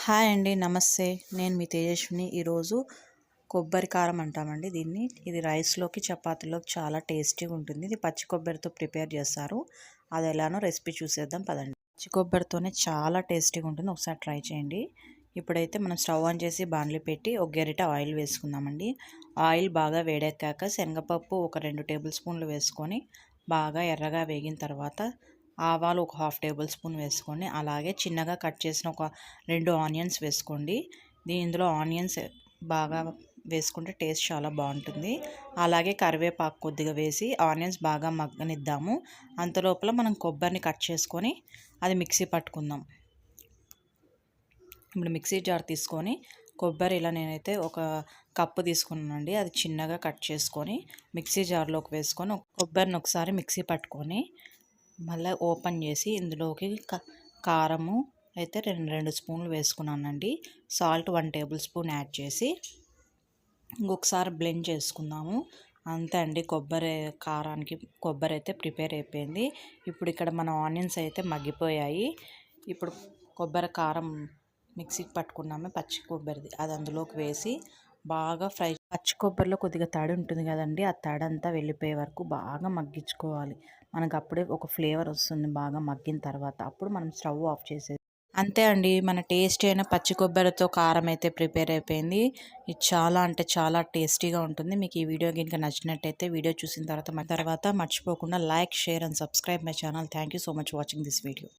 Hi అండి, నమస్తే. నేను మీ తేజస్విని. ఈరోజు కొబ్బరి కారం అంటామండి దీన్ని. ఇది రైస్లోకి చపాతీలోకి చాలా టేస్టీగా ఉంటుంది. ఇది పచ్చి కొబ్బరితో ప్రిపేర్ చేస్తారు. అది ఎలానో రెసిపీ చూసేద్దాం పదండి. పచ్చి కొబ్బరితోనే చాలా టేస్టీగా ఉంటుంది, ఒకసారి ట్రై చేయండి. ఇప్పుడైతే మనం స్టవ్ ఆన్ చేసి బాణలి పెట్టి ఒక గరిట ఆయిల్ వేసుకుందామండి. ఆయిల్ బాగా వేడెక్కాక శనగపప్పు ఒక 2 టేబుల్ స్పూన్లు వేసుకొని బాగా ఎర్రగా వేగిన తర్వాత ఆవాలు ఒక హాఫ్ టేబుల్ స్పూన్ వేసుకొని అలాగే చిన్నగా కట్ చేసిన ఒక 2 ఆనియన్స్ వేసుకోండి. ఇందులో ఆనియన్స్ బాగా వేసుకుంటే టేస్ట్ చాలా బాగుంటుంది. అలాగే కరివేపాకు కొద్దిగా వేసి ఆనియన్స్ బాగా మగ్గనిద్దాము. అంతలోపల మనం కొబ్బరిని కట్ చేసుకొని అది మిక్సీ పట్టుకుందాం. ఇప్పుడు మిక్సీ జార్ తీసుకొని కొబ్బరి ఇలా నేనైతే ఒక కప్పు తీసుకున్నానండి. అది చిన్నగా కట్ చేసుకొని మిక్సీ జార్లోకి వేసుకొని కొబ్బరిని ఒకసారి మిక్సీ పట్టుకొని మళ్ళీ ఓపెన్ చేసి ఇందులోకి కారము అయితే 2 స్పూన్లు వేసుకున్నానండి. సాల్ట్ 1 టేబుల్ స్పూన్ యాడ్ చేసి ఇంకొకసారి బ్లెండ్ చేసుకుందాము. అంతే అండి, కారానికి కొబ్బరి అయితే ప్రిపేర్ అయిపోయింది. ఇప్పుడు ఇక్కడ మన ఆనియన్స్ అయితే మగ్గిపోయాయి. ఇప్పుడు కొబ్బరి కారం మిక్సీకి పట్టుకున్నామే పచ్చి కొబ్బరిది, అది అందులోకి వేసి బాగా ఫ్రై. పచ్చి కొబ్బరిలో కొద్దిగా తడి ఉంటుంది కదండి, ఆ తడి అంతా వెళ్ళిపోయే వరకు బాగా మగ్గించుకోవాలి. మనకు అప్పుడే ఒక ఫ్లేవర్ వస్తుంది బాగా మగ్గిన తర్వాత. అప్పుడు మనం స్టవ్ ఆఫ్ చేసేది. అంతే అండి, మన టేస్టీ అయిన పచ్చి కొబ్బరితో కారం అయితే ప్రిపేర్ అయిపోయింది. ఇది చాలా అంటే చాలా టేస్టీగా ఉంటుంది. మీకు ఈ వీడియో కనుక నచ్చినట్టయితే వీడియో చూసిన తర్వాత మర్చిపోకుండా like, share and subscribe my channel. Thank you so much watching this video.